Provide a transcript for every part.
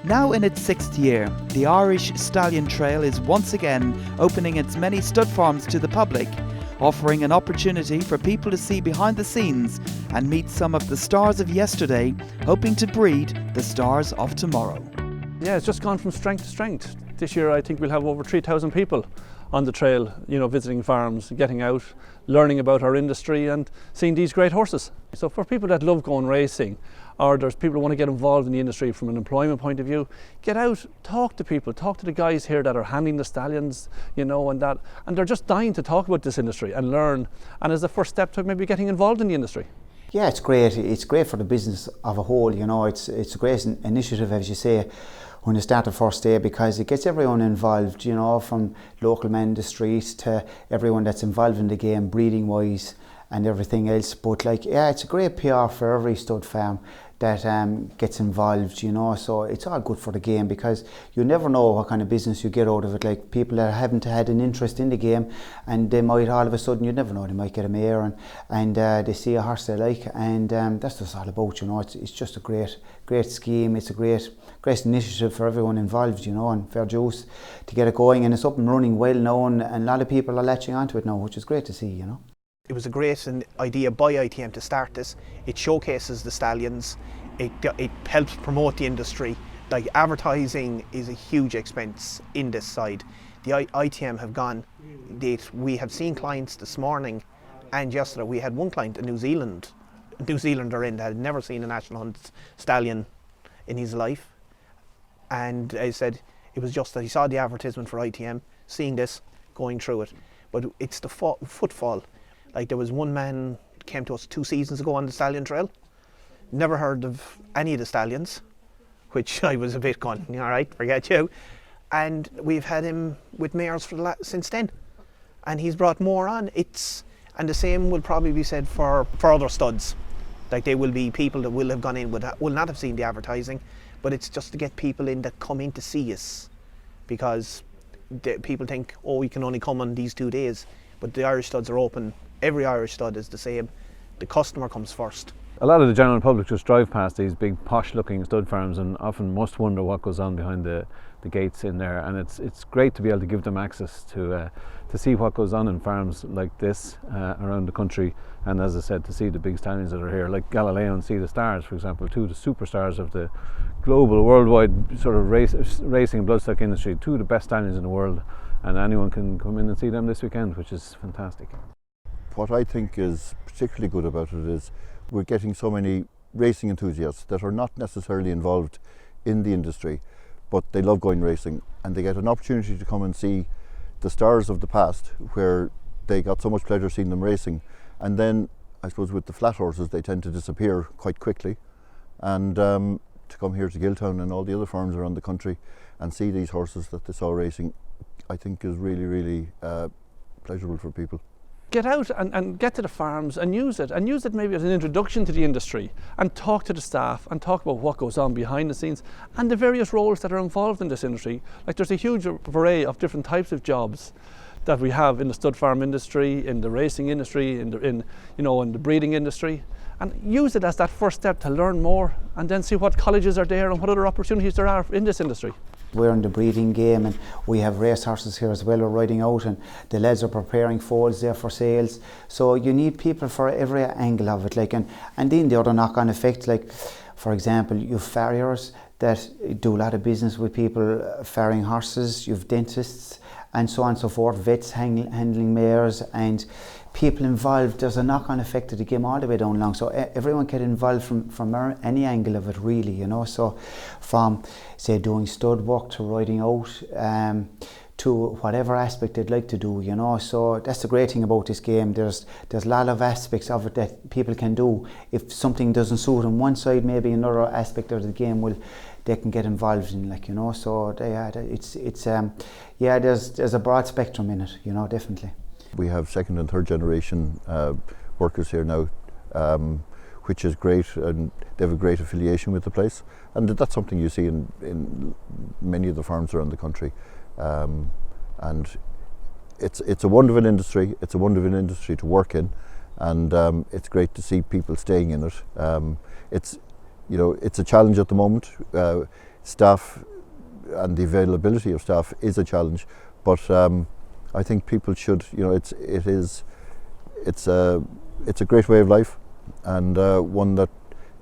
Now in its 6th year, the Irish Stallion Trail is once again opening its many stud farms to the public, offering an opportunity for people to see behind the scenes and meet some of the stars of yesterday, hoping to breed the stars of tomorrow. Yeah, it's just gone from strength to strength. This year I think we'll have over 3,000 people on the trail, visiting farms, getting out, learning about our industry and seeing these great horses. So for people that love going racing, or there's people who want to get involved in the industry from an employment point of view, get out, talk to people, talk to the guys here that are handling the stallions, and they're just dying to talk about this industry and learn, and as the first step to maybe getting involved in the industry. Yeah, it's great. It's great for the business of a whole, It's a great initiative, as you say, when you start the first day, because it gets everyone involved, from local men in the street to everyone that's involved in the game, breeding wise and everything else. But it's a great PR for every stud farm that gets involved, so it's all good for the game, because you never know what kind of business you get out of it. Like people that haven't had an interest in the game, and they might all of a sudden, you never know, they might get a mare and they see a horse they like, and that's just all about, it's just a great scheme. It's a great initiative for everyone involved, and fair dues to get it going, and it's up and running, well known, and a lot of people are latching onto it now, which is great to see, It was a great idea by ITM to start this. It showcases the stallions, it helps promote the industry. Advertising is a huge expense in this side. The ITM have gone, we have seen clients this morning and yesterday. We had one client, a New Zealander that had never seen a national hunt stallion in his life, and I said it was just that he saw the advertisement for ITM, seeing this, going through it, but it's the footfall. There was one man came to us 2 seasons ago on the Stallion Trail, never heard of any of the stallions, which I was a bit going, all right, forget you. And we've had him with mares since then, and he's brought more on. And the same will probably be said for other studs. There will be people that will have gone in, will not have seen the advertising, but it's just to get people in that come in to see us, because people think, you can only come on these 2 days, but the Irish studs are open. Every Irish stud is the same. The customer comes first. A lot of the general public just drive past these big posh looking stud farms and often must wonder what goes on behind the gates in there, and it's great to be able to give them access to see what goes on in farms like this around the country, and as I said, to see the big stallions that are here, like Galileo and See the Stars, for example, 2 of the superstars of the global, worldwide sort of racing and bloodstock industry, 2 of the best stallions in the world, and anyone can come in and see them this weekend, which is fantastic. What I think is particularly good about it is we're getting so many racing enthusiasts that are not necessarily involved in the industry, but they love going racing, and they get an opportunity to come and see the stars of the past, where they got so much pleasure seeing them racing. And then I suppose with the flat horses, they tend to disappear quite quickly, and to come here to Gilltown and all the other farms around the country and see these horses that they saw racing, I think is really, really pleasurable for people. Get out and get to the farms and use it maybe as an introduction to the industry, and talk to the staff and talk about what goes on behind the scenes and the various roles that are involved in this industry. There's a huge array of different types of jobs that we have in the stud farm industry, in the racing industry, in the breeding industry, and use it as that first step to learn more, and then see what colleges are there and what other opportunities there are in this industry. We're in the breeding game, and we have race horses here as well. We're riding out, and the lads are preparing foals there for sales. So you need people for every angle of it. And then the other knock-on effect, for example, you have farriers that do a lot of business with people farrowing horses. You have dentists and so on and so forth, vets handling mares, and people involved. There's a knock-on effect to the game all the way down along, so everyone can involved from any angle of it, really, So from, say, doing stud work to riding out, to whatever aspect they'd like to do, So that's the great thing about this game. There's a lot of aspects of it that people can do. If something doesn't suit on one side, maybe another aspect of the game they can get involved in, So there's a broad spectrum in it, definitely. We have 2nd and 3rd generation workers here now, which is great, and they have a great affiliation with the place, and that's something you see in many of the farms around the country, and it's a wonderful industry. It's a wonderful industry to work in, and it's great to see people staying in it. It's a challenge at the moment. staff and the availability of staff is a challenge, but I think people should, it's a great way of life, and one that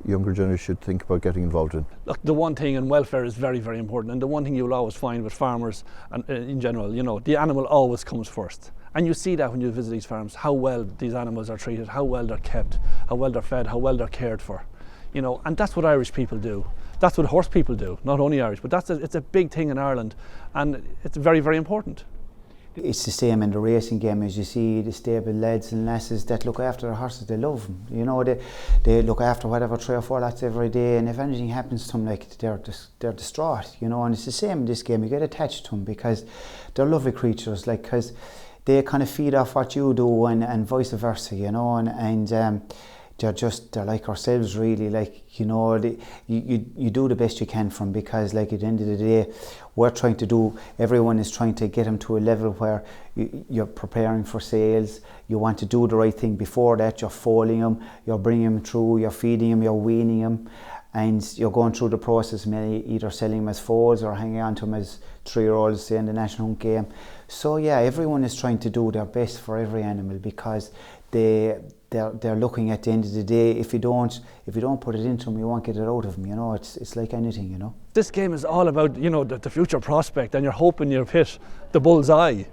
younger generations should think about getting involved in. Look, the one thing, and welfare is very, very important, and the one thing you'll always find with farmers and in general, the animal always comes first. And you see that when you visit these farms, how well these animals are treated, how well they're kept, how well they're fed, how well they're cared for. And that's what Irish people do. That's what horse people do, not only Irish, but it's a big thing in Ireland, and it's very, very important. It's the same in the racing game, as you see the stable lads and lasses that look after their horses. They love them, they look after whatever 3 or 4 lads every day, and if anything happens to them, like, they're distraught, and it's the same in this game. You get attached to them because they're lovely creatures, like, because they kind of feed off what you do, and vice versa, and they're like ourselves, really. Like, you do the best you can for them, because, like, at the end of the day, everyone is trying to get them to a level where you're preparing for sales. You want to do the right thing before that. You're foaling them, you're bringing them through, you're feeding them, you're weaning them, and you're going through the process, maybe either selling them as foals or hanging on to them as 3-year-olds, say, in the national hunt game. So yeah, everyone is trying to do their best for every animal, because they're looking at the end of the day, if you don't put it into them, you won't get it out of them. It's like anything. This game is all about the future prospect, and you're hoping you've hit the bullseye.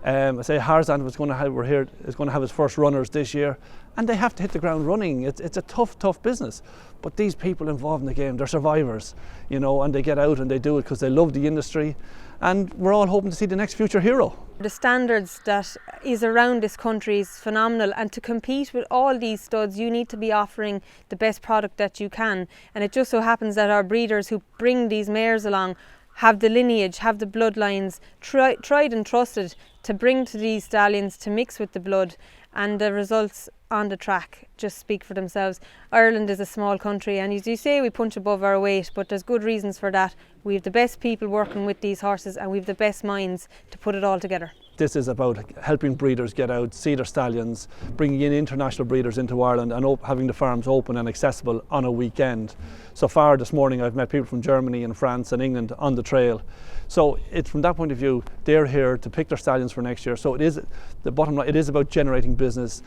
I say Harzan is going to have his first runners this year, and they have to hit the ground running. It's a tough business, but these people involved in the game, they're survivors, and they get out and they do it because they love the industry, and we're all hoping to see the next future hero. The standards that is around this country is phenomenal, and to compete with all these studs, you need to be offering the best product that you can. And it just so happens that our breeders who bring these mares along have the lineage, have the bloodlines, tried and trusted to bring to these stallions to mix with the blood, and the results on the track just speak for themselves. Ireland is a small country, and as you say, we punch above our weight, but there's good reasons for that. We have the best people working with these horses, and we have the best minds to put it all together. This is about helping breeders get out, see their stallions, bringing in international breeders into Ireland, and having the farms open and accessible on a weekend. So far this morning I've met people from Germany and France and England on the trail. So it's from that point of view, they're here to pick their stallions for next year. So it is, the bottom line, it is about generating business,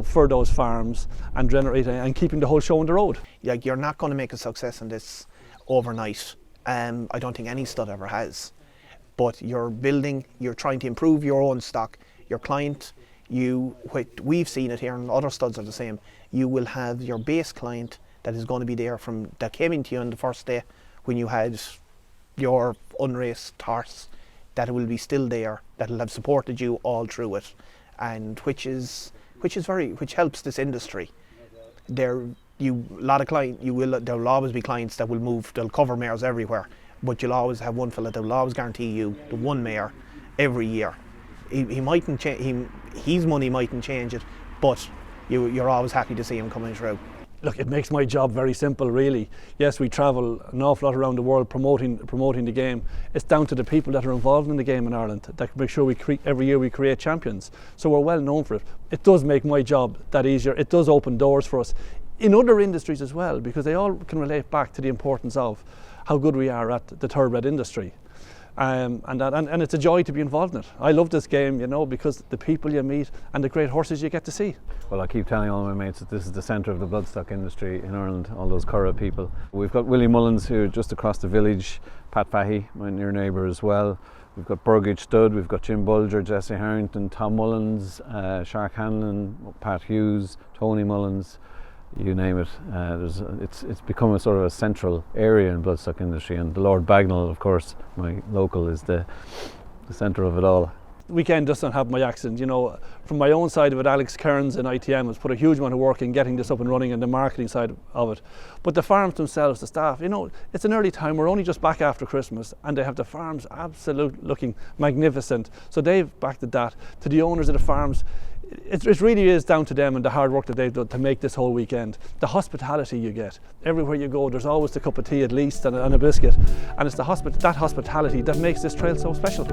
for those farms, and keeping the whole show on the road. Like, you're not going to make a success in this overnight. I don't think any stud ever has. But you're trying to improve your own stock, your client. We've seen it here, and other studs are the same. You will have your base client that is going to be there that came into you on the first day when you had your unraced horse, that it will be still there, that will have supported you all through it, and which helps this industry. There will always be clients that will move, they'll cover mares everywhere, but you'll always have one fella that will always guarantee you the one mare every year. He mightn't his money mightn't change it, but you're always happy to see him coming through. Look, it makes my job very simple, really. Yes, we travel an awful lot around the world promoting the game. It's down to the people that are involved in the game in Ireland that make sure every year we create champions. So we're well known for it. It does make my job that easier. It does open doors for us in other industries as well, because they all can relate back to the importance of how good we are at the thoroughbred industry. And it's a joy to be involved in it. I love this game, because the people you meet and the great horses you get to see. Well, I keep telling all my mates that this is the centre of the bloodstock industry in Ireland, all those Curragh people. We've got Willie Mullins, who just across the village, Pat Fahey, my near neighbour as well. We've got Burgage Stud, we've got Jim Bulger, Jesse Harrington, Tom Mullins, Shark Hanlon, Pat Hughes, Tony Mullins, you name it. It's become a sort of a central area in bloodstock industry, and the Lord Bagnall, of course, my local, is the centre of it all. The weekend doesn't have my accent, From my own side of it, Alex Kearns in ITM has put a huge amount of work in getting this up and running, and the marketing side of it. But the farms themselves, the staff, it's an early time. We're only just back after Christmas, and they have the farms absolutely looking magnificent. So they've backed that. To the owners of the farms, it really is down to them and the hard work that they've done to make this whole weekend. The hospitality you get. Everywhere you go, there's always a cup of tea at least and a biscuit. And it's that hospitality that makes this trail so special.